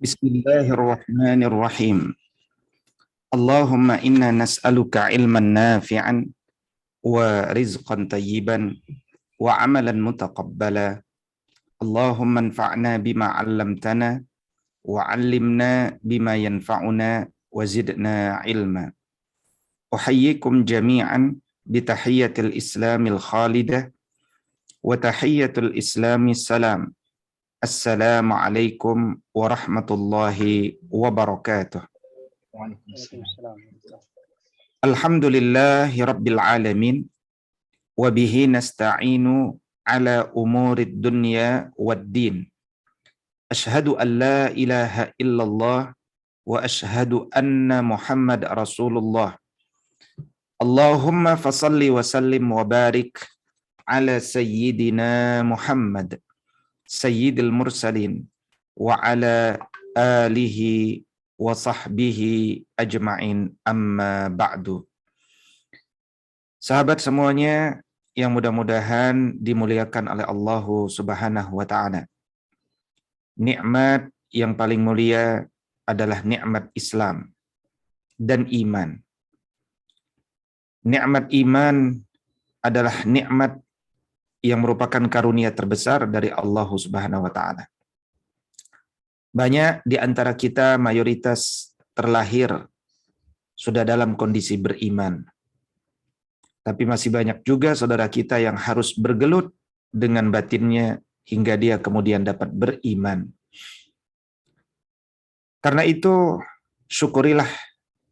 Bismillahirrahmanirrahim. Allahumma inna nas'aluka ilman nafi'an wa rizqan tayyiban wa amalan mutaqabbala. Allahumma anfa'na bima 'allamtana wa 'allimna bima yanfa'una wa zidna ilma. Uhayyikum jami'an bitahiyyatil islamil khalidah wa tahiyyatul islami salam. Assalamualaikum warahmatullahi wabarakatuh. Alhamdulillahi rabbil alamin wa bihi nasta'inu ala umurid dunya wad din. Ashhadu an la ilaha illallah wa ashhadu anna Muhammad Rasulullah. Allahumma fasalli wa sallim wa barik ala sayyidina Muhammad sayyidil mursalin wa ala alihi wa sahbihi ajma'in, amma ba'du. Sahabat semuanya yang mudah-mudahan dimuliakan oleh Allah Subhanahu wa ta'ala. Nikmat yang paling mulia adalah nikmat Islam dan iman. Nikmat iman adalah nikmat yang merupakan karunia terbesar dari Allah Subhanahu wa ta'ala. Banyak di antara kita, mayoritas terlahir sudah dalam kondisi beriman. Tapi masih banyak juga saudara kita yang harus bergelut dengan batinnya hingga dia kemudian dapat beriman. Karena itu, syukurilah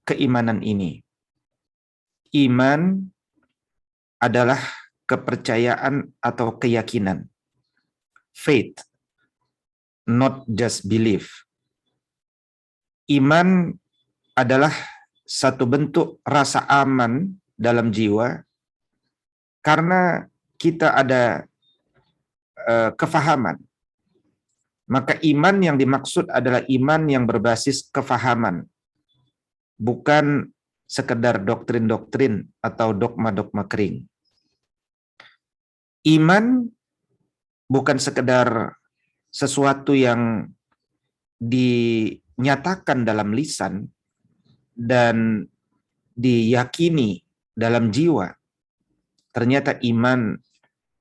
keimanan ini. Iman adalah kepercayaan atau keyakinan. Faith, not just belief. Iman adalah satu bentuk rasa aman dalam jiwa karena kita ada kefahaman. Maka iman yang dimaksud adalah iman yang berbasis kefahaman, bukan sekedar doktrin-doktrin atau dogma-dogma kering. Iman bukan sekedar sesuatu yang dinyatakan dalam lisan dan diyakini dalam jiwa. Ternyata iman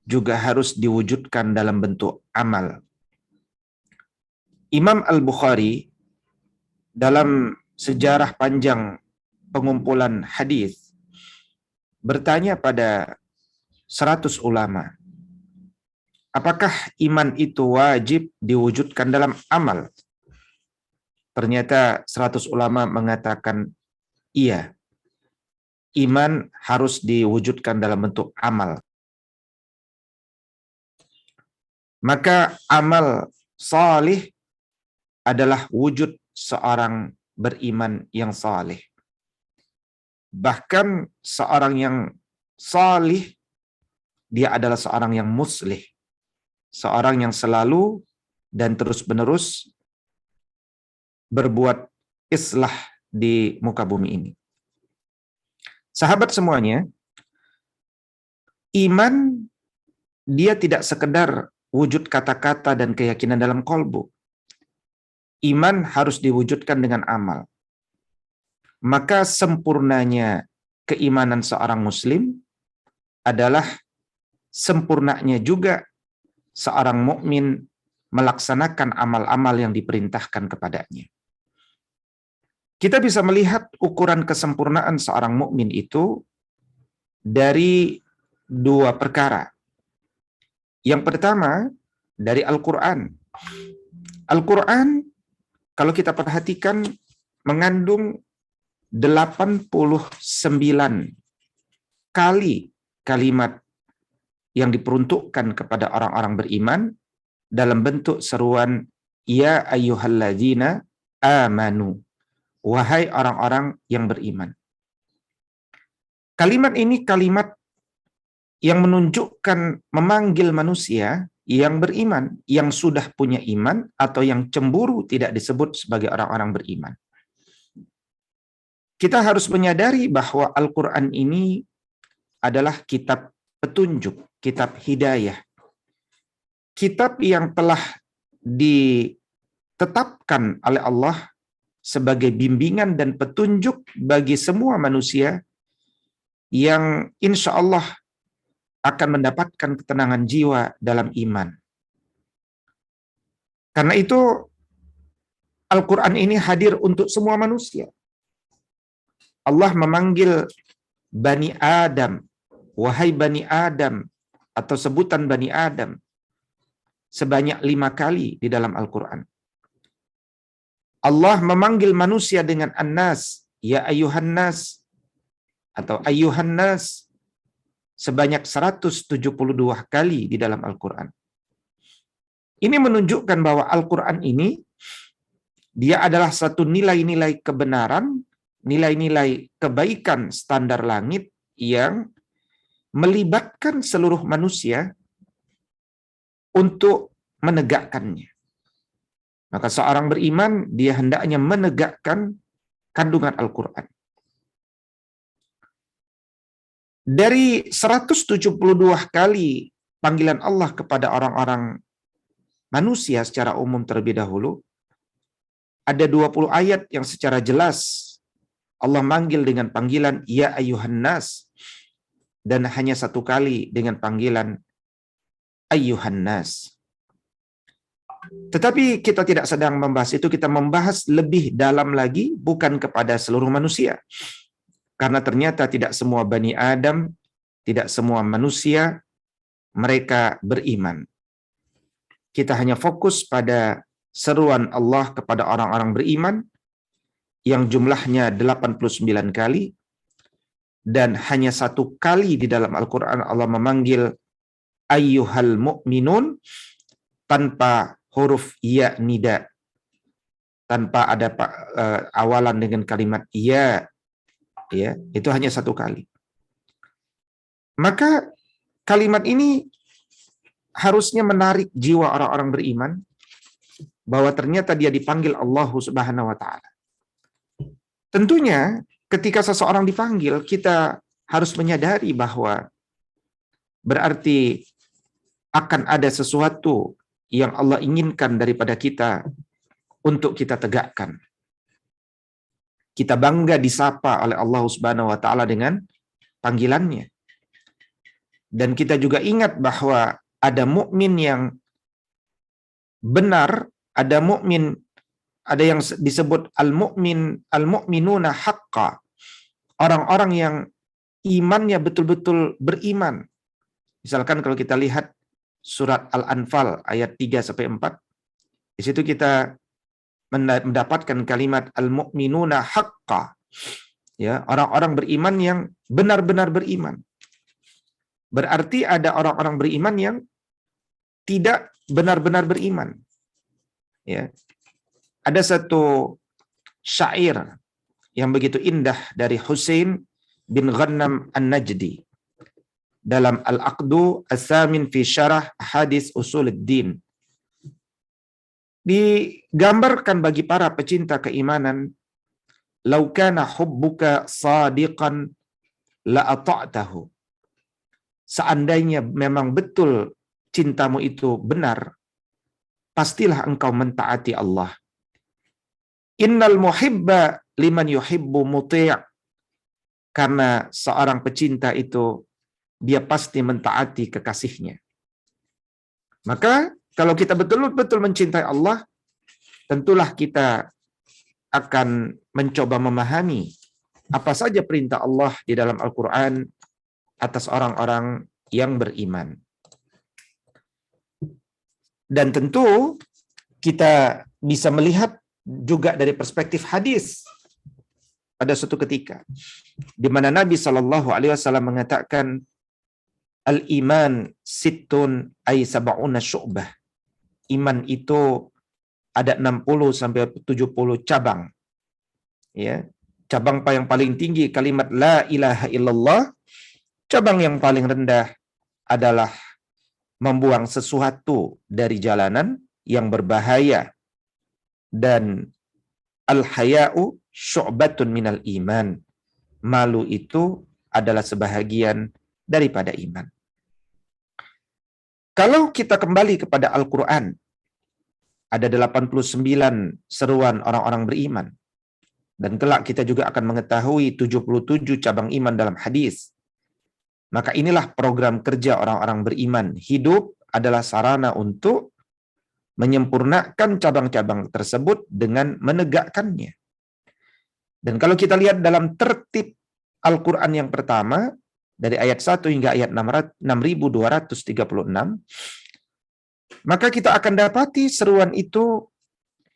juga harus diwujudkan dalam bentuk amal. Imam Al-Bukhari dalam sejarah panjang pengumpulan hadis bertanya pada 100 ulama, apakah iman itu wajib diwujudkan dalam amal? Ternyata 100 ulama mengatakan iya, iman harus diwujudkan dalam bentuk amal. Maka amal salih adalah wujud seorang beriman yang salih. Bahkan seorang yang salih, dia adalah seorang yang muslih. Seorang yang selalu dan terus-menerus berbuat islah di muka bumi ini. Sahabat semuanya, iman dia tidak sekedar wujud kata-kata dan keyakinan dalam kolbu. Iman harus diwujudkan dengan amal. Maka sempurnanya keimanan seorang muslim adalah sempurnanya juga seorang mukmin melaksanakan amal-amal yang diperintahkan kepadanya. Kita bisa melihat ukuran kesempurnaan seorang mukmin itu dari dua perkara. Yang pertama, dari Al-Quran. Al-Quran, kalau kita perhatikan, mengandung 89 kali kalimat yang diperuntukkan kepada orang-orang beriman dalam bentuk seruan ya ayyuhalladzina amanu, wahai orang-orang yang beriman. Kalimat ini kalimat yang menunjukkan, memanggil manusia yang beriman, yang sudah punya iman atau yang cemburu tidak disebut sebagai orang-orang beriman. Kita harus menyadari bahwa Al-Quran ini adalah kitab petunjuk, kitab hidayah. Kitab yang telah ditetapkan oleh Allah sebagai bimbingan dan petunjuk bagi semua manusia yang insya Allah akan mendapatkan ketenangan jiwa dalam iman. Karena itu Al-Quran ini hadir untuk semua manusia. Allah memanggil Bani Adam, wahai Bani Adam, atau sebutan Bani Adam, sebanyak 5 kali di dalam Al-Quran. Allah memanggil manusia dengan An-Nas, ya ayuhan nas, atau ayuhan nas, sebanyak 172 kali di dalam Al-Quran. Ini menunjukkan bahwa Al-Quran ini, dia adalah satu nilai-nilai kebenaran, nilai-nilai kebaikan standar langit yang melibatkan seluruh manusia untuk menegakkannya. Maka seorang beriman, dia hendaknya menegakkan kandungan Al-Quran. Dari 172 kali panggilan Allah kepada orang-orang manusia secara umum terlebih dahulu, ada 20 ayat yang secara jelas Allah manggil dengan panggilan ya ayuhan nas, dan hanya 1 kali dengan panggilan ayuhan nas. Tetapi kita tidak sedang membahas itu, kita membahas lebih dalam lagi, bukan kepada seluruh manusia. Karena ternyata tidak semua Bani Adam, tidak semua manusia, mereka beriman. Kita hanya fokus pada seruan Allah kepada orang-orang beriman, yang jumlahnya 89 kali, dan hanya 1 kali di dalam Al-Quran Allah memanggil ayyuhal mu'minun tanpa huruf ya nida, tanpa ada awalan dengan kalimat ya, itu hanya 1 kali. Maka kalimat ini harusnya menarik jiwa orang-orang beriman bahwa ternyata dia dipanggil Allah Subhanahu wa taala. Tentunya ketika seseorang dipanggil, kita harus menyadari bahwa berarti akan ada sesuatu yang Allah inginkan daripada kita untuk kita tegakkan. Kita bangga disapa oleh Allah Subhanahu wa taala dengan panggilannya. Dan kita juga ingat bahwa ada mukmin yang benar, ada mukmin, ada yang disebut al-mu'minuna haqqa, orang-orang yang imannya betul-betul beriman. Misalkan kalau kita lihat surat Al-Anfal ayat 3-4, di situ kita mendapatkan kalimat al-mu'minuna haqqa, ya, orang-orang beriman yang benar-benar beriman. Berarti ada orang-orang beriman yang tidak benar-benar beriman. Ya. Ada satu syair yang begitu indah dari Husain bin Ghannam An-Najdi dalam Al-Aqdu As-Samin fi Syarah Hadis Usuluddin. Digambarkan bagi para pecinta keimanan, "Lau kana hubbuka sadiqan la ata'tahu." Seandainya memang betul cintamu itu benar, pastilah engkau mentaati Allah. Innal muhibba liman yuhibbu muti'. Karena seorang pecinta itu, dia pasti mentaati kekasihnya. Maka kalau kita betul-betul mencintai Allah, tentulah kita akan mencoba memahami apa saja perintah Allah di dalam Al-Quran atas orang-orang yang beriman. Dan tentu kita bisa melihat juga dari perspektif hadis pada suatu ketika di mana Nabi Shallallahu Alaihi Wasallam mengatakan al-iman sittun ay sab'una syu'bah. Iman itu ada 60 sampai 70 cabang. Ya, cabang yang paling tinggi kalimat la ilaha illallah. Cabang yang paling rendah adalah membuang sesuatu dari jalanan yang berbahaya. Dan al-haya'u syu'batun minal iman. Malu itu adalah sebahagian daripada iman. Kalau kita kembali kepada Al-Quran, ada 89 seruan orang-orang beriman. Dan kelak kita juga akan mengetahui 77 cabang iman dalam hadis. Maka inilah program kerja orang-orang beriman. Hidup adalah sarana untuk menyempurnakan cabang-cabang tersebut dengan menegakkannya. Dan kalau kita lihat dalam tertib Al-Quran yang pertama, dari ayat 1 hingga ayat 6236, maka kita akan dapati seruan itu,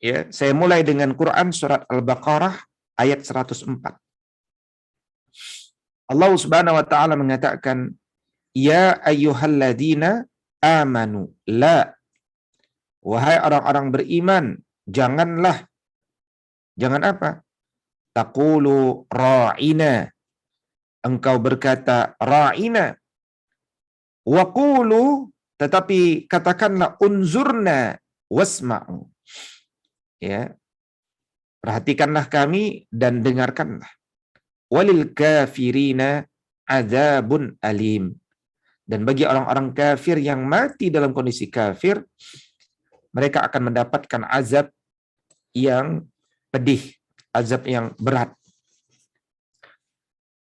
ya, saya mulai dengan Quran surat Al-Baqarah ayat 104. Allah Subhanahu wa taala mengatakan, "Ya ayyuhalladzina amanu la." Wahai orang-orang beriman, jangan apa? Taqulu ra'ina. Engkau berkata ra'ina. Wa qulu, tetapi katakanlah unzurna wasma'u. Ya. Perhatikanlah kami dan dengarkanlah. Walil kafirina adzabun alim. Dan bagi orang-orang kafir yang mati dalam kondisi kafir, mereka akan mendapatkan azab yang pedih, azab yang berat.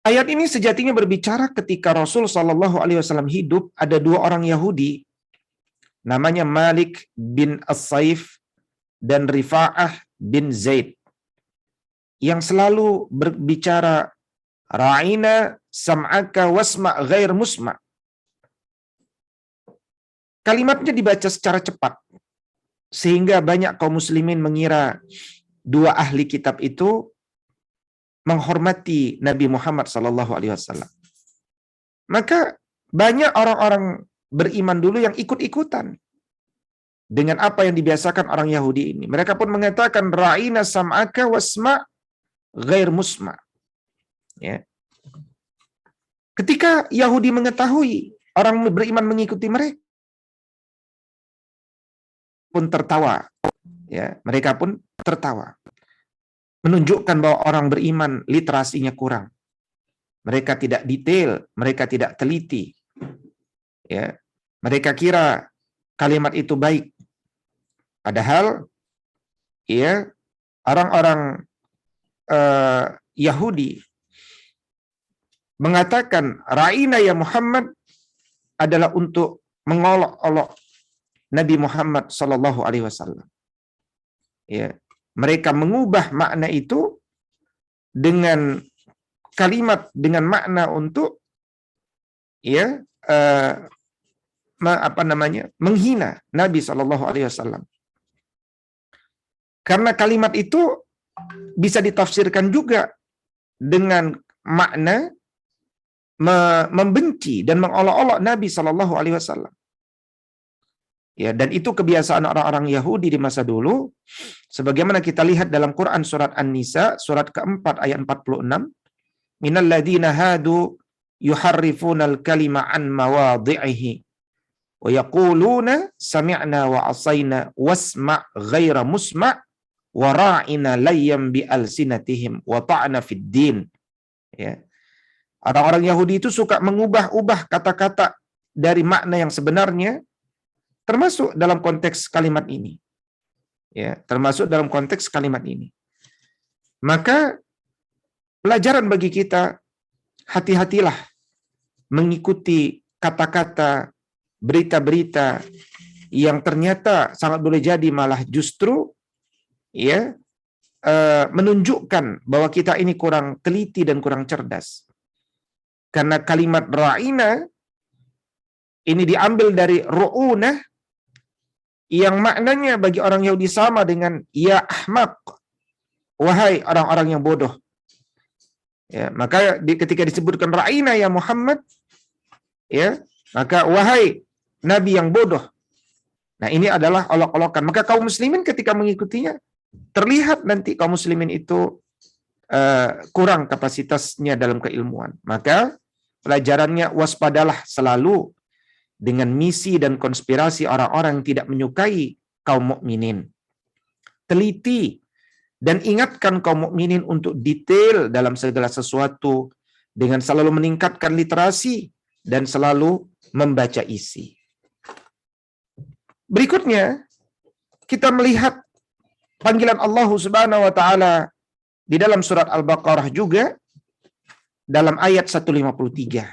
Ayat ini sejatinya berbicara ketika Rasul Shallallahu Alaihi Wasallam hidup, ada dua orang Yahudi, namanya Malik bin As-Saif dan Rifa'ah bin Zaid, yang selalu berbicara ra'ina sam'aka wasma' ghair musma'. Kalimatnya dibaca secara cepat, sehingga banyak kaum muslimin mengira dua ahli kitab itu menghormati Nabi Muhammad SAW. Maka banyak orang-orang beriman dulu yang ikut-ikutan dengan apa yang dibiasakan orang Yahudi ini. Mereka pun mengatakan ra'ina sam'aka wasma' ghair musma'. Ya. Ketika Yahudi mengetahui orang beriman mengikuti mereka pun tertawa. Ya, mereka pun tertawa. Menunjukkan bahwa orang beriman literasinya kurang. Mereka tidak detail, mereka tidak teliti. Ya, mereka kira kalimat itu baik. Padahal ya, orang-orang Yahudi mengatakan ra'ina ya Muhammad adalah untuk mengolok-olok Nabi Muhammad Sallallahu Alaihi Wasallam. Ya, mereka mengubah makna itu dengan kalimat dengan makna untuk ya menghina Nabi Sallallahu Alaihi Wasallam. Karena kalimat itu bisa ditafsirkan juga dengan makna membenci dan mengolok-olok Nabi Sallallahu Alaihi Wasallam. Ya, dan itu kebiasaan orang-orang Yahudi di masa dulu, sebagaimana kita lihat dalam Quran surat An-Nisa surat keempat ayat 46, minal ladzina hadu yuharrifunal kalima an mawadhi'ihi wa yaquluna sami'na wa asaina wasma' ghaira musma' wa ra'ina layyam bi alsinatihim wa ta'na fid din. Ya. Orang-orang Yahudi itu suka mengubah-ubah kata-kata dari makna yang sebenarnya, termasuk dalam konteks kalimat ini. Ya, termasuk dalam konteks kalimat ini. Maka pelajaran bagi kita, hati-hatilah mengikuti kata-kata, berita-berita yang ternyata sangat boleh jadi malah justru ya menunjukkan bahwa kita ini kurang teliti dan kurang cerdas. Karena kalimat ra'ina ini diambil dari ru'unah, yang maknanya bagi orang Yahudi sama dengan ya ahmaq, wahai orang-orang yang bodoh. Ya, maka ketika disebutkan ra'ina ya Muhammad, ya, maka wahai nabi yang bodoh. Nah, ini adalah olok-olokan. Maka kaum muslimin ketika mengikutinya, terlihat nanti kaum muslimin itu kurang kapasitasnya dalam keilmuan. Maka pelajarannya, waspadalah selalu dengan misi dan konspirasi orang-orang yang tidak menyukai kaum mukminin. Teliti dan ingatkan kaum mukminin untuk detail dalam segala sesuatu dengan selalu meningkatkan literasi dan selalu membaca isi. Berikutnya, kita melihat panggilan Allah Subhanahu wa taala di dalam surat Al-Baqarah juga dalam ayat 153.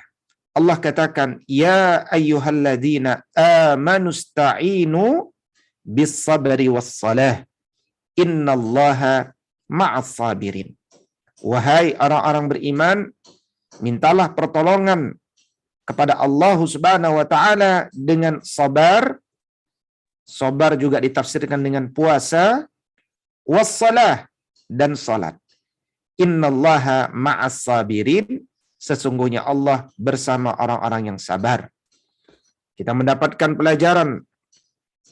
Allah katakan, "Ya ayyuhalladzina amanu sta'inu bis sabri was salah. Innallaha ma'as sabirin." Wahai orang-orang beriman, mintalah pertolongan kepada Allah Subhanahu wa taala dengan sabar. Sabar juga ditafsirkan dengan puasa, wassalah, dan salat. Innallaha ma'as sabirin, sesungguhnya Allah bersama orang-orang yang sabar. Kita mendapatkan pelajaran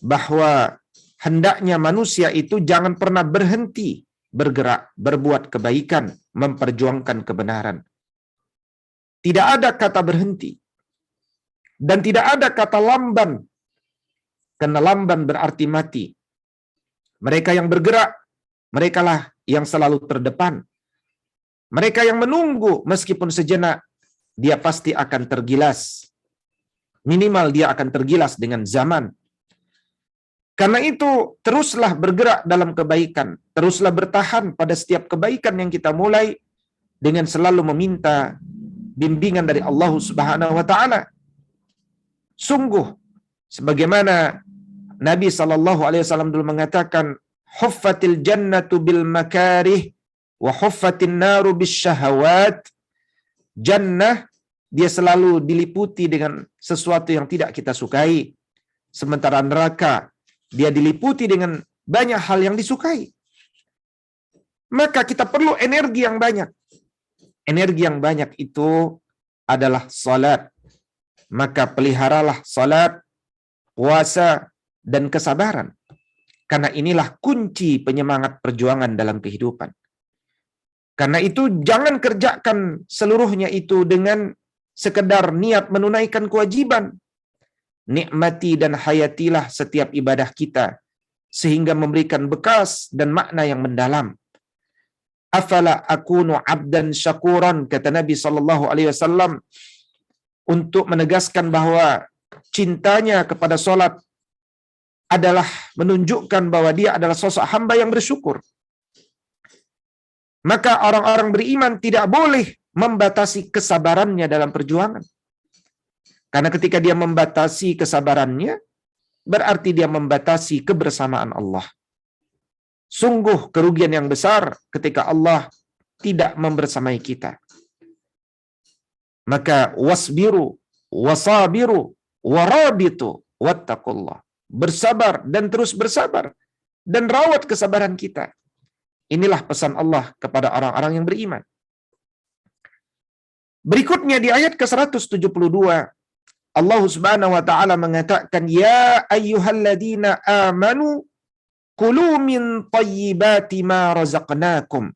bahwa hendaknya manusia itu jangan pernah berhenti bergerak, berbuat kebaikan, memperjuangkan kebenaran. Tidak ada kata berhenti. Dan tidak ada kata lamban. Karena lamban berarti mati. Mereka yang bergerak, merekalah yang selalu terdepan. Mereka yang menunggu meskipun sejenak, dia pasti akan tergilas. Minimal dia akan tergilas dengan zaman. Karena itu, teruslah bergerak dalam kebaikan. Teruslah bertahan pada setiap kebaikan yang kita mulai dengan selalu meminta bimbingan dari Allah Subhanahu wa taala. Sungguh sebagaimana Nabi SAW dulu mengatakan, "Huffatil jannatu bil makarih wa huffatin naru bis syahawat." Jannah dia selalu diliputi dengan sesuatu yang tidak kita sukai, sementara neraka dia diliputi dengan banyak hal yang disukai. Maka kita perlu energi yang banyak. Energi yang banyak itu adalah salat. Maka peliharalah salat, puasa, dan kesabaran. Karena inilah kunci penyemangat perjuangan dalam kehidupan. Karena itu jangan kerjakan seluruhnya itu dengan sekedar niat menunaikan kewajiban. Nikmati dan hayatilah setiap ibadah kita sehingga memberikan bekas dan makna yang mendalam. Afala akunu abdan syakuran, kata Nabi SAW, untuk menegaskan bahwa cintanya kepada solat adalah menunjukkan bahwa dia adalah sosok hamba yang bersyukur. Maka orang-orang beriman tidak boleh membatasi kesabarannya dalam perjuangan. Karena ketika dia membatasi kesabarannya, berarti dia membatasi kebersamaan Allah. Sungguh kerugian yang besar ketika Allah tidak membersamai kita. Maka wasbiru, wasabiru, warabitu, wattaqullah. Bersabar dan terus bersabar. Dan rawat kesabaran kita. Inilah pesan Allah kepada orang-orang yang beriman. Berikutnya di ayat ke-172, Allah Subhanahu wa taala mengatakan, "Ya ayyuhalladzina amanu kulu min thayyibati ma razaqnakum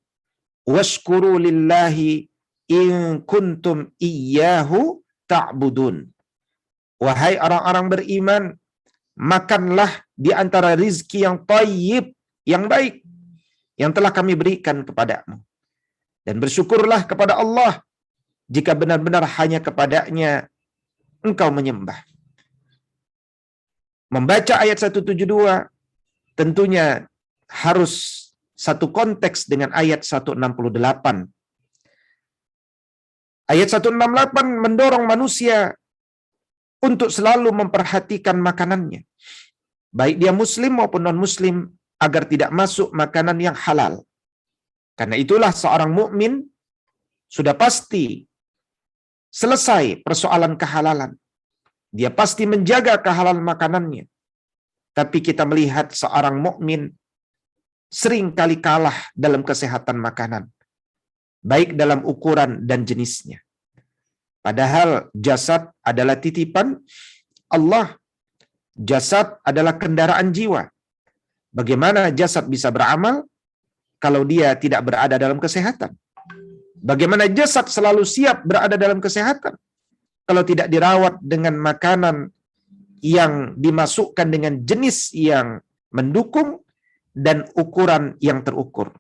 washkuru lillahi in kuntum iyyahu ta'budun." Wahai orang-orang beriman, makanlah di antara rizki yang thayyib, yang baik, yang telah kami berikan kepadamu. Dan bersyukurlah kepada Allah jika benar-benar hanya kepadanya engkau menyembah. Membaca ayat 172 tentunya harus satu konteks dengan ayat 168. Ayat 168 mendorong manusia untuk selalu memperhatikan makanannya, baik dia muslim maupun non-muslim, agar tidak masuk makanan yang halal. Karena itulah seorang mukmin sudah pasti selesai persoalan kehalalan. Dia pasti menjaga kehalalan makanannya. Tapi kita melihat seorang mukmin sering kali kalah dalam kesehatan makanan, baik dalam ukuran dan jenisnya. Padahal jasad adalah titipan Allah. Jasad adalah kendaraan jiwa. Bagaimana jasad bisa beramal kalau dia tidak berada dalam kesehatan? Bagaimana jasad selalu siap berada dalam kesehatan kalau tidak dirawat dengan makanan yang dimasukkan dengan jenis yang mendukung dan ukuran yang terukur?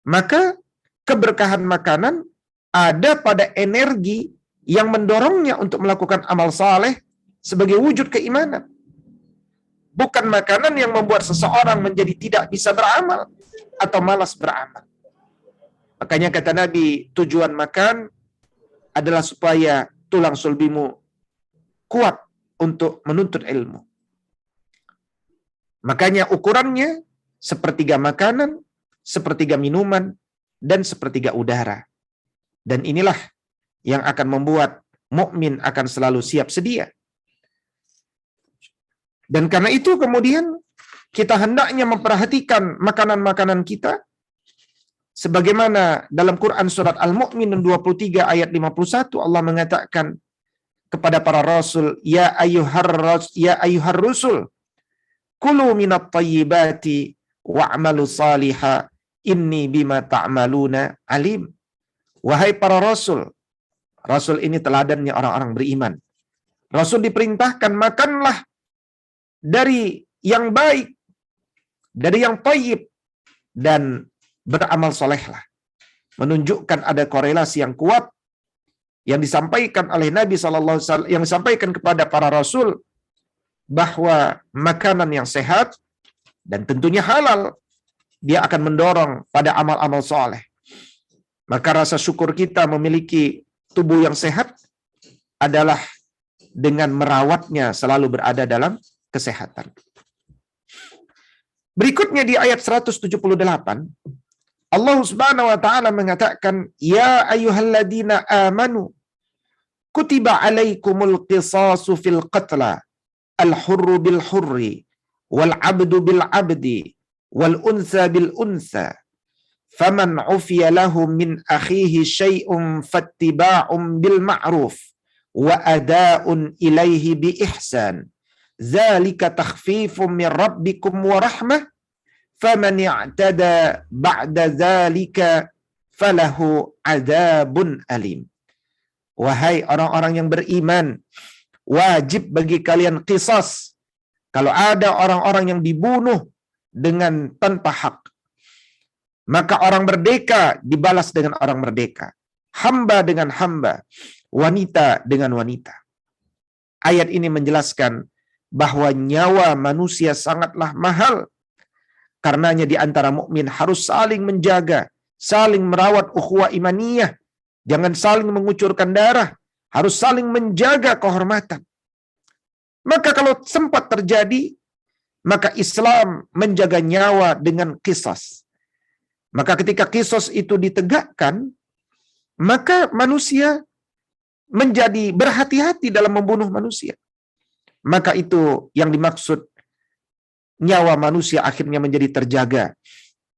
Maka keberkahan makanan ada pada energi yang mendorongnya untuk melakukan amal saleh sebagai wujud keimanan. bukan makanan yang membuat seseorang menjadi tidak bisa beramal atau malas beramal. Makanya kata Nabi, tujuan makan adalah supaya tulang sulbimu kuat untuk menuntut ilmu. Makanya ukurannya sepertiga makanan, sepertiga minuman, dan sepertiga udara. Dan inilah yang akan membuat mukmin akan selalu siap sedia. Dan karena itu kemudian kita hendaknya memperhatikan makanan-makanan kita sebagaimana dalam Quran surat Al-Mu'minun 23 ayat 51 Allah mengatakan kepada para rasul, ya ayyuhar rusul kulu minat tayyibati wa'malu salihah inni bima ta'maluna alim. Wahai para rasul, rasul ini teladannya orang-orang beriman. Rasul diperintahkan makanlah dari yang baik, dari yang thayyib, dan beramal solehlah. Menunjukkan ada korelasi yang kuat yang disampaikan oleh Nabi SAW, yang disampaikan kepada para rasul, bahwa makanan yang sehat dan tentunya halal, dia akan mendorong pada amal-amal soleh. Maka rasa syukur kita memiliki tubuh yang sehat adalah dengan merawatnya selalu berada dalam kesehatan. Berikutnya di ayat 178, Allah Subhanahu wa taala mengatakan, ya ayyuhalladzina amanu kutiba alaikumul qisasu fil qatla al-hurru bil hurri wal 'abdu bil 'abdi wal unsa bil unsa faman 'ufiya lahu min akhihi syai'un fattiba'un bil ma'ruf wa ada'un ilaihi bi ihsan dzalika takhfifun min rabbikum wa rahmah faman i'tada ba'da dzalika falahu 'adzabun alim. Wahai orang-orang yang beriman, wajib bagi kalian qisas kalau ada orang-orang yang dibunuh dengan tanpa hak. Maka orang merdeka dibalas dengan orang merdeka, hamba dengan hamba, wanita dengan wanita. Ayat ini menjelaskan bahwa nyawa manusia sangatlah mahal. Karenanya di antara mukmin harus saling menjaga, saling merawat ukhuwah imaniyah, jangan saling mengucurkan darah, harus saling menjaga kehormatan. Maka kalau sempat terjadi, maka Islam menjaga nyawa dengan qisas. Maka ketika qisas itu ditegakkan, maka manusia menjadi berhati-hati dalam membunuh manusia. Maka itu yang dimaksud nyawa manusia akhirnya menjadi terjaga,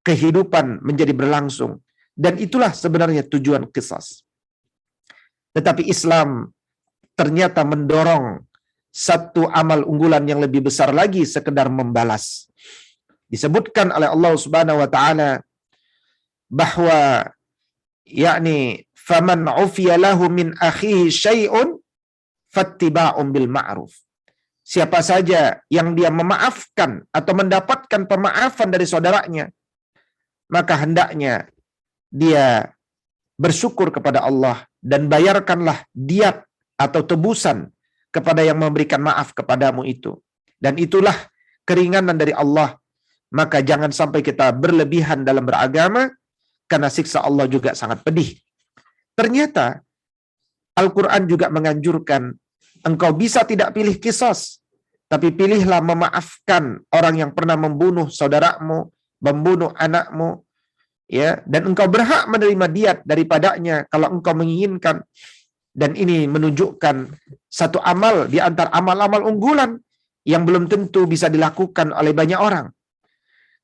kehidupan menjadi berlangsung, dan itulah sebenarnya tujuan qisas. Tetapi Islam ternyata mendorong satu amal unggulan yang lebih besar lagi sekedar membalas. Disebutkan oleh Allah Subhanahu wa taala bahwa yakni faman ufiya lahu min akhihi syai'un fattiba'un bil ma'ruf. Siapa saja yang dia memaafkan atau mendapatkan pemaafan dari saudaranya, maka hendaknya dia bersyukur kepada Allah dan bayarkanlah diat atau tebusan kepada yang memberikan maaf kepadamu itu. Dan itulah keringanan dari Allah. Maka jangan sampai kita berlebihan dalam beragama, karena siksa Allah juga sangat pedih. Ternyata Al-Quran juga menganjurkan, engkau bisa tidak pilih qisas, tapi pilihlah memaafkan orang yang pernah membunuh saudaramu, membunuh anakmu, ya, dan engkau berhak menerima diat daripadanya kalau engkau menginginkan. Dan ini menunjukkan satu amal di antara amal-amal unggulan yang belum tentu bisa dilakukan oleh banyak orang.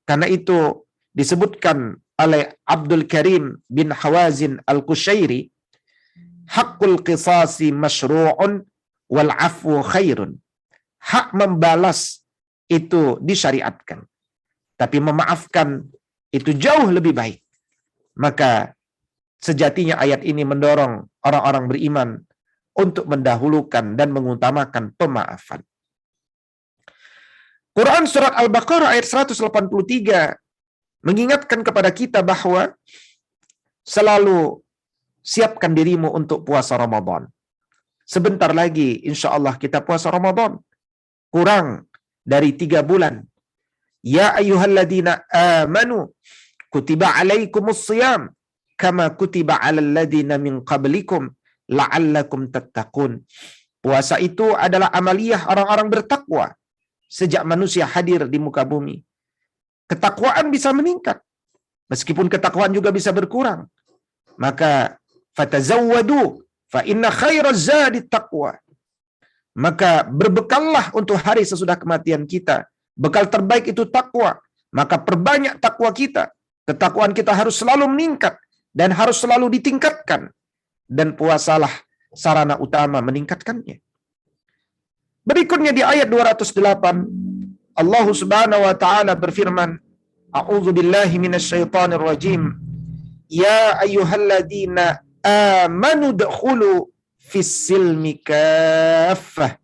Karena itu disebutkan oleh Abdul Karim bin Hawazin Al-Qushairi, haqqul qisasi masyru'un wal 'afwu khairun. Hak membalas itu disyariatkan, tapi memaafkan itu jauh lebih baik. Maka sejatinya ayat ini mendorong orang-orang beriman untuk mendahulukan dan mengutamakan pemaafan. Quran surat Al-Baqarah ayat 183 mengingatkan kepada kita bahwa selalu siapkan dirimu untuk puasa Ramadan. Sebentar lagi insya Allah kita puasa Ramadan. Kurang dari 3 bulan. Ya ayyuhalladzina amanu kutiba alaikumus shiyam kama kutiba alal ladzina min qablikum la'allakum tattaqun. Puasa itu adalah amaliyah orang-orang bertakwa sejak manusia hadir di muka bumi. Ketakwaan bisa meningkat, meskipun ketakwaan juga bisa berkurang. Maka fatazawwadu fa inna khairaz zadi taqwa. Maka berbekallah untuk hari sesudah kematian kita. Bekal terbaik itu takwa. Maka perbanyak takwa kita. Ketakwaan kita harus selalu meningkat dan harus selalu ditingkatkan. Dan puasalah sarana utama meningkatkannya. Berikutnya di ayat 208, Allah Subhanahu wa taala berfirman, A'udzu billahi minasyaitonir rajim. Ya ayyuhalladzina amanu dkhulu fis silmi kaffah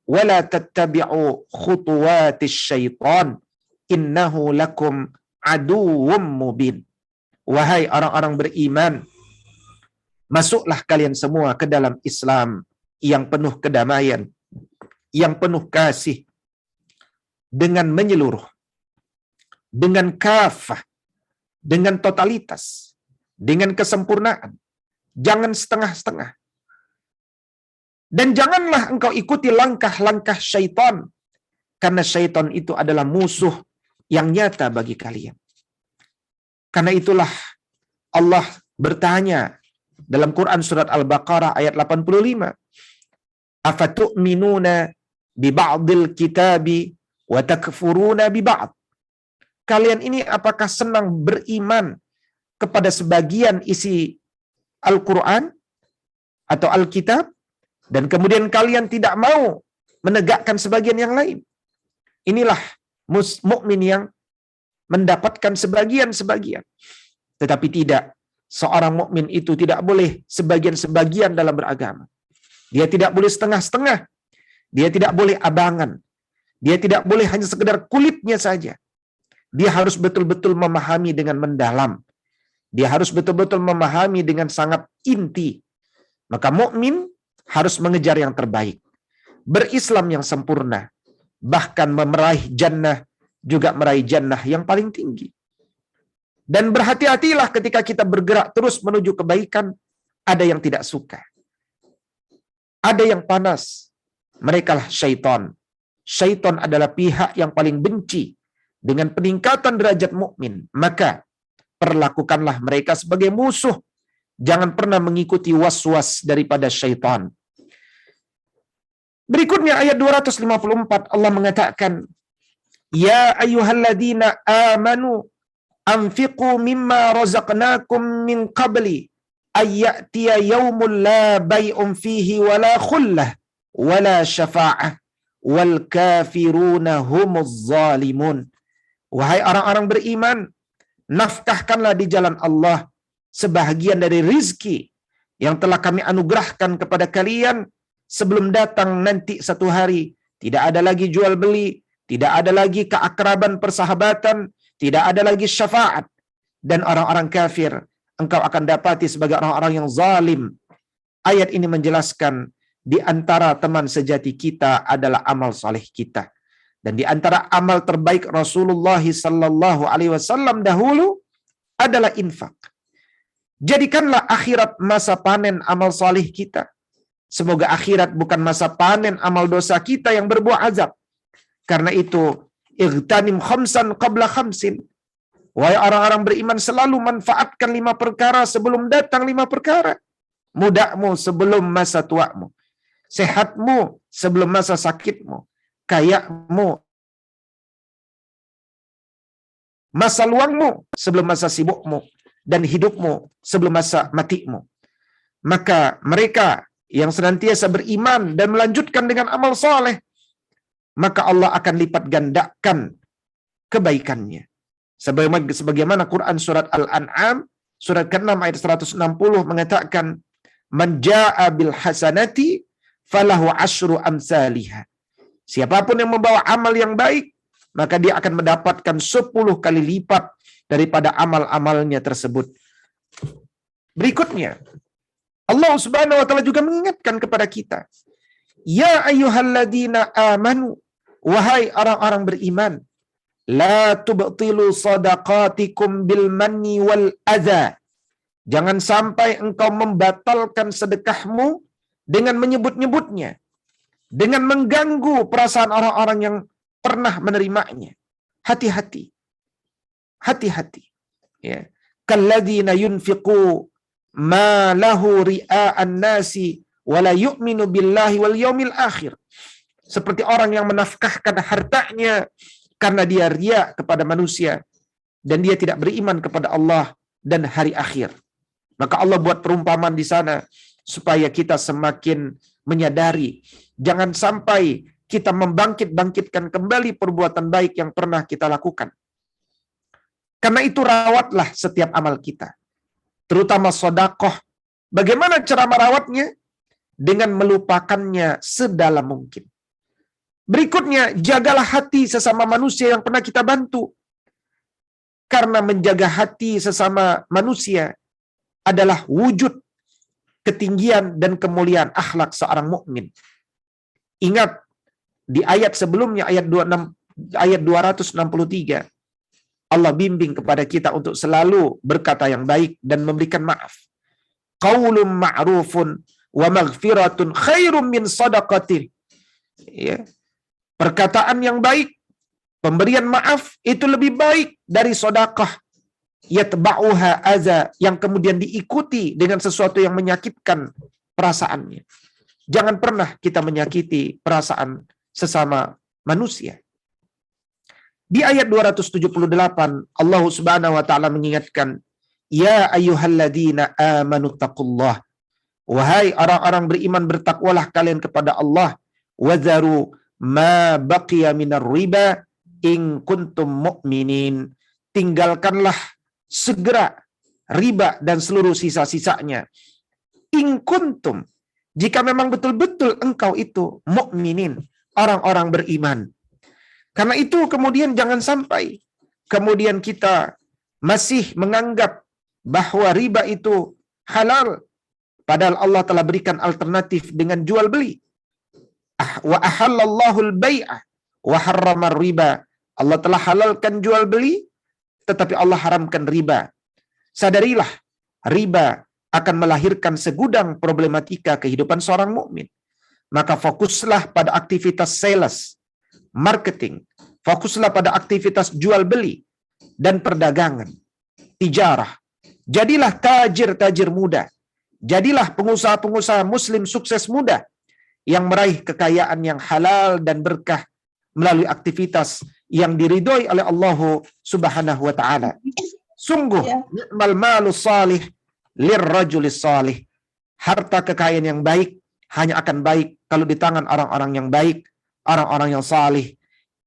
wa la tattabi'u khutuwatis syaitan innahu lakum aduwwum mubin. Wahai orang-orang beriman, masuklah kalian semua ke dalam Islam yang penuh kedamaian, yang penuh kasih, dengan menyeluruh, dengan kafah, dengan totalitas, dengan kesempurnaan. Jangan setengah-setengah. Dan janganlah engkau ikuti langkah-langkah syaitan, karena syaitan itu adalah musuh yang nyata bagi kalian. Karena itulah Allah bertanya dalam Quran surat Al-Baqarah ayat 85, afatu'minuna bi ba'dil kitabi wa takfuruna bi ba'd. Kalian ini apakah senang beriman kepada sebagian isi Al-Quran atau Alkitab, dan kemudian kalian tidak mau menegakkan sebagian yang lain? Inilah mukmin yang mendapatkan sebagian-sebagian. Tetapi tidak, seorang mukmin itu tidak boleh sebagian-sebagian dalam beragama. Dia tidak boleh setengah-setengah. Dia tidak boleh abangan. Dia tidak boleh hanya sekedar kulitnya saja. Dia harus betul-betul memahami dengan mendalam. Dia harus betul-betul memahami dengan sangat inti. Maka mukmin harus mengejar yang terbaik, berislam yang sempurna, bahkan meraih jannah, juga meraih jannah yang paling tinggi. Dan berhati-hatilah ketika kita bergerak terus menuju kebaikan, ada yang tidak suka, ada yang panas. Merekalah syaitan. Syaitan adalah pihak yang paling benci dengan peningkatan derajat mukmin. Maka perlakukanlah mereka sebagai musuh. Jangan pernah mengikuti was-was daripada syaitan. Berikutnya ayat 254, Allah mengatakan, Ya ayyuhalladzina amanu anfiqu mimma razaqnakum min qabli ayyatiya yaumul la bay'un fihi wala khullah wala syafa'ah wal kafiruna humuz zalimun. Wahai orang-orang beriman, nafkahkanlah di jalan Allah sebahagian dari rizki yang telah kami anugerahkan kepada kalian sebelum datang nanti satu hari. Tidak ada lagi jual beli, tidak ada lagi keakraban persahabatan, tidak ada lagi syafaat. Dan orang-orang kafir engkau akan dapati sebagai orang-orang yang zalim. Ayat ini menjelaskan di antara teman sejati kita adalah amal saleh kita. Dan di antara amal terbaik Rasulullah sallallahu alaihi wasallam dahulu adalah infak. Jadikanlah akhirat masa panen amal saleh kita. Semoga akhirat bukan masa panen amal dosa kita yang berbuah azab. Karena itu, igtanim khamsan qabla khamsin. Wahai orang-orang beriman, selalu manfaatkan 5 perkara sebelum datang 5 perkara. Mudakmu sebelum masa tuamu. Sehatmu sebelum masa sakitmu. Kayamu, masa luangmu sebelum masa sibukmu. Dan hidupmu sebelum masa matimu. Maka mereka yang senantiasa beriman dan melanjutkan dengan amal soleh, maka Allah akan lipat gandakan kebaikannya. Sebagaimana Quran surat Al-An'am surat ke-6 ayat 160 mengatakan, Man ja'a bil hasanati falahu asyru amsalihha. Siapapun yang membawa amal yang baik, maka dia akan mendapatkan 10 kali lipat daripada amal-amalnya tersebut. Berikutnya, Allah Subhanahu wa taala juga mengingatkan kepada kita, Ya ayyuhalladzina amanu, Wahai orang-orang beriman, la tubtilu sadaqatikum bil manni wal adza. Jangan sampai engkau membatalkan sedekahmu dengan menyebut-nyebutnya, dengan mengganggu perasaan orang-orang yang pernah menerimanya. Hati-hati. Hati-hati. Ya. Kalladzina yunfiqu ma lahu ria'an nasi wa la yu'minu billahi wal yaumil akhir. Seperti orang yang menafkahkan hartanya karena dia ria kepada manusia dan dia tidak beriman kepada Allah dan hari akhir. Maka Allah buat perumpamaan di sana supaya kita semakin menyadari jangan sampai kita membangkit-bangkitkan kembali perbuatan baik yang pernah kita lakukan. Karena itu rawatlah setiap amal kita, terutama sedekah. Bagaimana cara merawatnya? Dengan melupakannya sedalam mungkin. Berikutnya, jagalah hati sesama manusia yang pernah kita bantu. Karena menjaga hati sesama manusia adalah wujud ketinggian dan kemuliaan akhlak seorang mukmin. Ingat di ayat sebelumnya, ayat 263, Allah bimbing kepada kita untuk selalu berkata yang baik dan memberikan maaf. Qaulun ma'rufun wa maghfiratun khairum min sadaqatin. Ya. Perkataan yang baik, pemberian maaf itu lebih baik dari sedekah. Yatba'uha aza, yang kemudian diikuti dengan sesuatu yang menyakitkan perasaannya. Jangan pernah kita menyakiti perasaan sesama manusia. Di ayat 278 Allah Subhanahu wa taala mengingatkan, ya ayyuhalladzina amanu taqullah. Wahai orang-orang beriman, bertakwalah kalian kepada Allah. Wadharu ma baqiya minar riba in kuntum mu'minin. Tinggalkanlah segera riba dan seluruh sisa-sisanya. In kuntum, jika memang betul-betul engkau itu mukminin, orang-orang beriman. Karena itu kemudian jangan sampai kemudian kita masih menganggap bahwa riba itu halal, padahal Allah telah berikan alternatif dengan jual beli. Wa ahallallahu al-bai'a wa harrama riba. Allah telah halalkan jual beli, tetapi Allah haramkan riba. Sadarilah, riba akan melahirkan segudang problematika kehidupan seorang mukmin. Maka fokuslah pada aktivitas sales, marketing, fokuslah pada aktivitas jual beli dan perdagangan, tijarah. Jadilah tajir-tajir muda. Jadilah pengusaha-pengusaha muslim sukses muda yang meraih kekayaan yang halal dan berkah melalui aktivitas yang diridhoi oleh Allah Subhanahu wa taala. Sungguh ni'mal malu salih lirrajulis salih. Harta kekayaan yang baik hanya akan baik kalau di tangan orang-orang yang baik, orang-orang yang salih.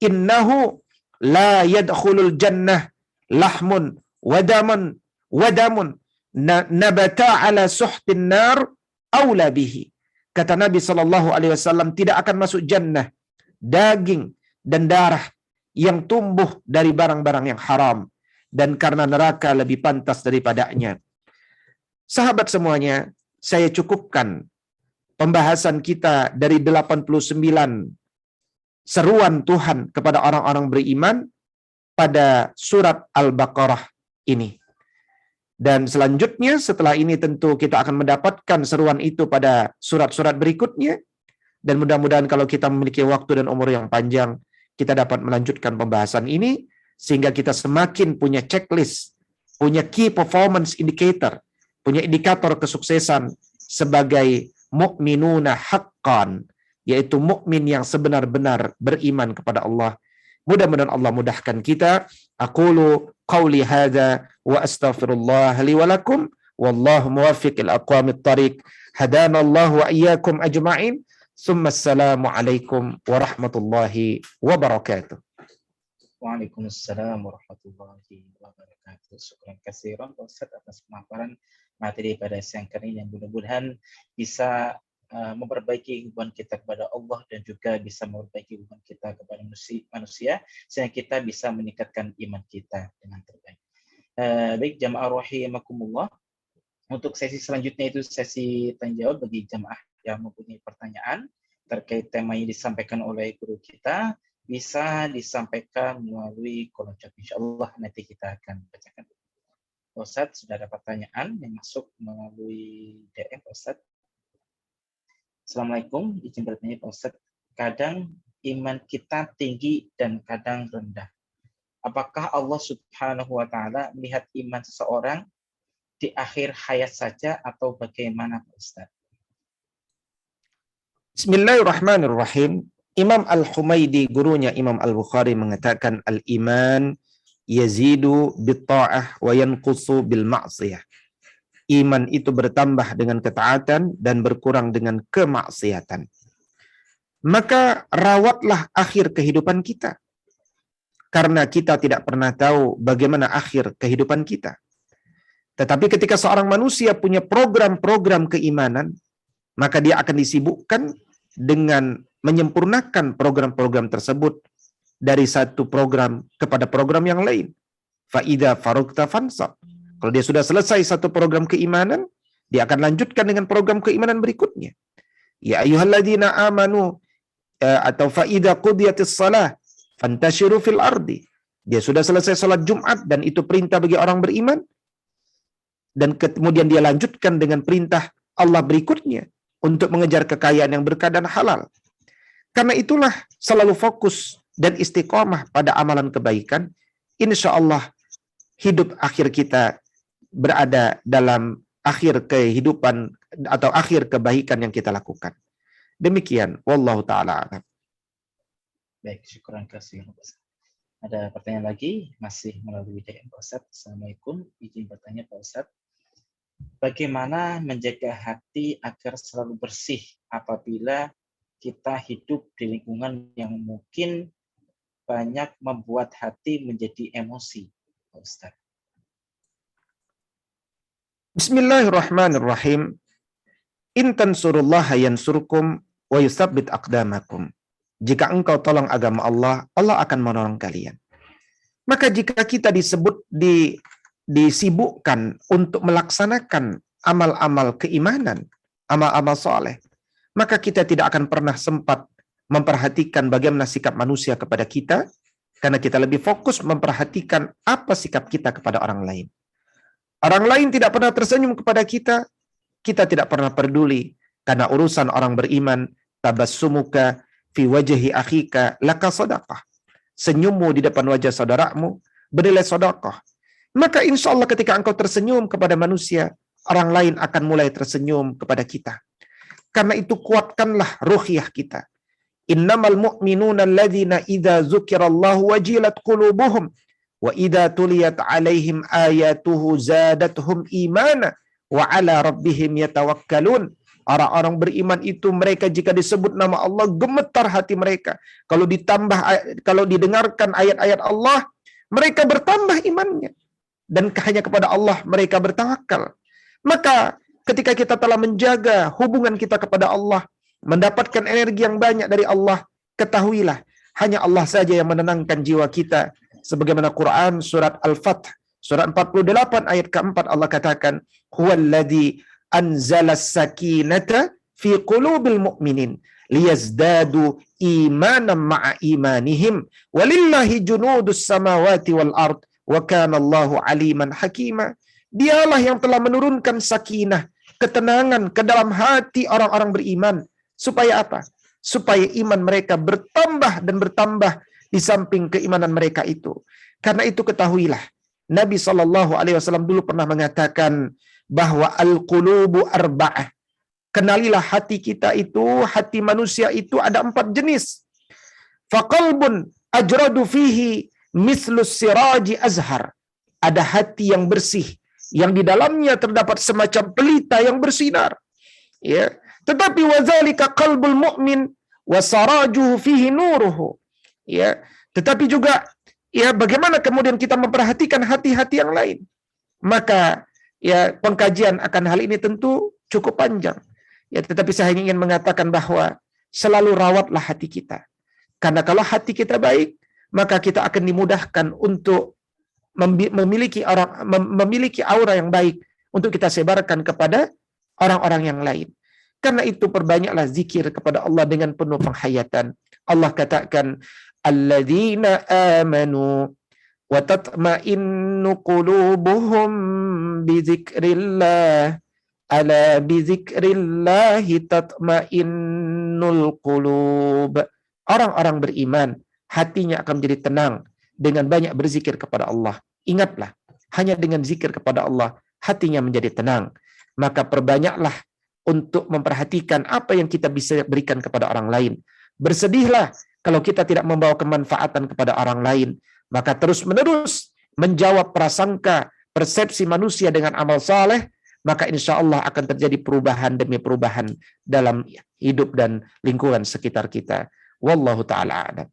Innahu la yadkhulul jannah lahmun wadamun nabata ala suhtin nar aula bihi. Kata Nabi SAW, tidak akan masuk jannah daging dan darah yang tumbuh dari barang-barang yang haram, dan karena neraka lebih pantas daripadanya. Sahabat semuanya, saya cukupkan pembahasan kita dari 89 seruan Tuhan kepada orang-orang beriman pada surat Al-Baqarah ini. Dan selanjutnya setelah ini tentu kita akan mendapatkan seruan itu pada surat-surat berikutnya. Dan mudah-mudahan kalau kita memiliki waktu dan umur yang panjang, kita dapat melanjutkan pembahasan ini sehingga kita semakin punya checklist, punya key performance indicator, punya indikator kesuksesan sebagai mukminuna haqqan, yaitu mukmin yang sebenar-benar beriman kepada Allah. Mudah-mudahan Allah mudahkan kita. Aqulu qawli hadza wa astaghfirullah li wa lakum wallahu muwaffiq ila aqwamit thariq. Hadana Allah wa iyyakum ajma'in. Summa assalamu alaikum warahmatullahi wabarakatuh. Waalaikumsalam warahmatullahi wabarakatuh. Syukran katsiran Ustaz atas pemaparan materi pada siang kali ini yang mudah-mudahan bisa memperbaiki hubungan kita kepada Allah dan juga bisa memperbaiki hubungan kita kepada manusia sehingga kita bisa meningkatkan iman kita dengan terbaik. Baik jamaah rahimakumullah, untuk sesi selanjutnya itu sesi tanya jawab bagi jamaah yang mempunyai pertanyaan terkait tema yang disampaikan oleh guru kita. bisa disampaikan melalui kolom chat. Insyaallah nanti kita akan bacakan. Pak Ustadz, sudah ada pertanyaan yang masuk melalui DM, Pak Ustadz. Assalamualaikum, izin bertanya Pak Ustadz. Kadang iman kita tinggi dan kadang rendah. Apakah Allah Subhanahu wa Ta'ala melihat iman seseorang di akhir hayat saja atau bagaimana, Pak Ustadz? Bismillahirrahmanirrahim. Imam Al-Humaidi, gurunya Imam Al-Bukhari, mengatakan al-iman yazidu bitta'ah wa yanqusu bil ma'siyah. Iman itu bertambah dengan ketaatan dan berkurang dengan kemaksiatan. Maka rawatlah akhir kehidupan kita. Karena kita tidak pernah tahu bagaimana akhir kehidupan kita. Tetapi ketika seorang manusia punya program-program keimanan, maka dia akan disibukkan dengan menyempurnakan program-program tersebut dari satu program kepada program yang lain. Fa'idha farugta fansab. Kalau dia sudah selesai satu program keimanan, dia akan lanjutkan dengan program keimanan berikutnya. Ya ayyuhalladzina amanu, atau fa'idha qudiyatis salah fantashiru fil ardi. Dia sudah selesai salat Jumat dan itu perintah bagi orang beriman. Dan kemudian dia lanjutkan dengan perintah Allah berikutnya untuk mengejar kekayaan yang berkah dan halal. Karena itulah selalu fokus dan istiqomah pada amalan kebaikan. Insya Allah hidup akhir kita berada dalam akhir kehidupan atau akhir kebaikan yang kita lakukan. Demikian, wallahu ta'ala a'lam. Baik, syukuran kasih. Ada pertanyaan lagi, masih melalui DM Pak Ustadz. Assalamualaikum, izin bertanya Pak Ustadz. Bagaimana menjaga hati agar selalu bersih apabila kita hidup di lingkungan yang mungkin banyak membuat hati menjadi emosi, Pak Ustadz? Bismillahirrahmanirrahim. In tansurullaha yansurkum wa yusabbit aqdamakum. Jika engkau tolong agama Allah, Allah akan menolong kalian. Maka jika kita disibukkan untuk melaksanakan amal-amal keimanan, amal-amal soleh, maka kita tidak akan pernah sempat memperhatikan bagaimana sikap manusia kepada kita, karena kita lebih fokus memperhatikan apa sikap kita kepada orang lain. Orang lain tidak pernah tersenyum kepada kita, kita tidak pernah peduli, karena urusan orang beriman, tabassumuka fi wajhi akhika laka sadaqah. Senyummu di depan wajah saudaramu bernilai sedekah. Maka insya Allah ketika engkau tersenyum kepada manusia, orang lain akan mulai tersenyum kepada kita. Karena itu kuatkanlah ruhiyah kita. Innamal mu'minuna alladzina idza dzukirallahu wajilat qulubuhum wa idza tuliyat alaihim ayatuhu zadatuhum imana wa ala rabbihim yatawakkalun. Orang-orang beriman itu mereka jika disebut nama Allah gemetar hati mereka. Kalau didengarkan ayat-ayat Allah, mereka bertambah imannya. Dan hanya kepada Allah mereka bertawakal. Maka ketika kita telah menjaga hubungan kita kepada Allah, mendapatkan energi yang banyak dari Allah, ketahuilah hanya Allah saja yang menenangkan jiwa kita. Sebagaimana Quran surat Al-Fath surat 48 ayat keempat Allah katakan, huwallazi anzalas sakinata fi qulubil mu'minin liyazdadu imanan ma'a imanihim walillahi junudus samawati wal ard wa kana Allahu aliman hakima. Dialah yang telah menurunkan sakinah, ketenangan ke dalam hati orang-orang beriman. Supaya apa? Supaya iman mereka bertambah dan bertambah di samping keimanan mereka itu. Karena itu ketahuilah, Nabi SAW dulu pernah mengatakan bahwa al-qulubu arba'ah. Kenalilah hati kita itu, hati manusia itu ada 4 jenis. Faqalbun ajradu fihi mislus siraji azhar. Ada hati yang bersih, yang di dalamnya terdapat semacam pelita yang bersinar. Ya, tetapi wazalika qalbul mu'min wa sarajuhu fihi nuruhu. Ya, tetapi juga ya bagaimana kemudian kita memperhatikan hati-hati yang lain? Maka ya pengkajian akan hal ini tentu cukup panjang. Ya, tetapi saya ingin mengatakan bahwa selalu rawatlah hati kita. Karena kalau hati kita baik, maka kita akan dimudahkan untuk memiliki aura yang baik untuk kita sebarkan kepada orang-orang yang lain. Karena itu perbanyaklah zikir kepada Allah dengan penuh penghayatan. Allah katakan, alladzina amanu wa tatma'innu qulubuhum bi dzikrillah ala bi dzikrillahi tatma'innul qulub. Orang-orang beriman hatinya akan menjadi tenang dengan banyak berzikir kepada Allah. Ingatlah, hanya dengan zikir kepada Allah hatinya menjadi tenang. Maka perbanyaklah untuk memperhatikan apa yang kita bisa berikan kepada orang lain. Bersedihlah kalau kita tidak membawa kemanfaatan kepada orang lain. Maka terus-menerus menjawab prasangka, persepsi manusia dengan amal saleh, maka insya Allah akan terjadi perubahan demi perubahan dalam hidup dan lingkungan sekitar kita. Wallahu ta'ala a'lam.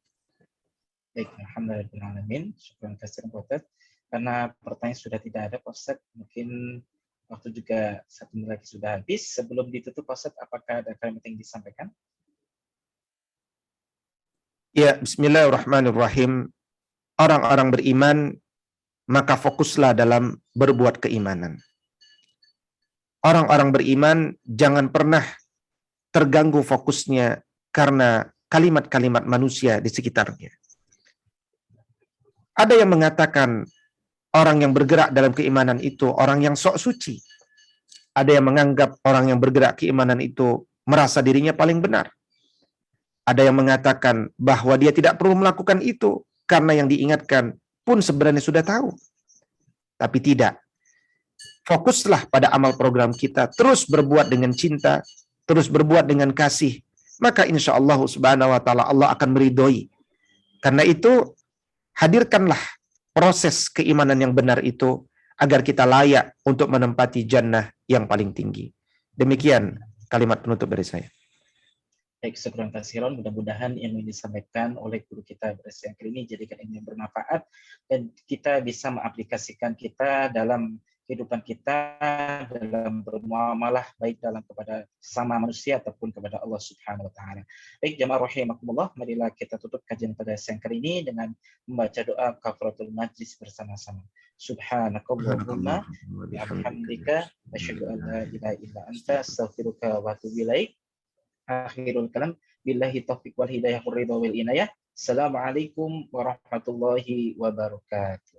Baik, alhamdulillah. Syukran katsiran Pak Ustadz. Karena pertanyaan sudah tidak ada Pak Ustadz, mungkin waktu juga 1 menit lagi sudah habis. Sebelum ditutup Pak Ustadz, apakah ada kalimat yang disampaikan? Ya, bismillahirrahmanirrahim. Orang-orang beriman, maka fokuslah dalam berbuat keimanan. Orang-orang beriman jangan pernah terganggu fokusnya karena kalimat-kalimat manusia di sekitarnya. Ada yang mengatakan orang yang bergerak dalam keimanan itu orang yang sok suci. Ada yang menganggap orang yang bergerak keimanan itu merasa dirinya paling benar. Ada yang mengatakan bahwa dia tidak perlu melakukan itu karena yang diingatkan pun sebenarnya sudah tahu. Tapi tidak. Fokuslah pada amal program kita, terus berbuat dengan cinta, terus berbuat dengan kasih, maka insya Allah subhanahu wa ta'ala Allah akan meridhoi. Karena itu, hadirkanlah proses keimanan yang benar itu, agar kita layak untuk menempati jannah yang paling tinggi. Demikian kalimat penutup dari saya. Baik, syukran katsiran. Mudah-mudahan yang disampaikan oleh guru kita yang kali ini jadikan ini bermanfaat dan kita bisa mengaplikasikan kita dalam kehidupan kita, dalam bermuamalah baik dalam kepada sesama manusia ataupun kepada Allah Subhanahu wa taala. Baik, jamaah rahimakumullah, marilah kita tutup kajian pada siang kali ini dengan membaca doa kafaratul majlis bersama-sama. Subhanakallahumma wa bihamdika asyhadu an la ilaha illa anta astaghfiruka wa atubu ilaik. Akhirul kalam, billahi taufiq wal hidayah wal ridha wal inayah. Assalamualaikum warahmatullahi wabarakatuh.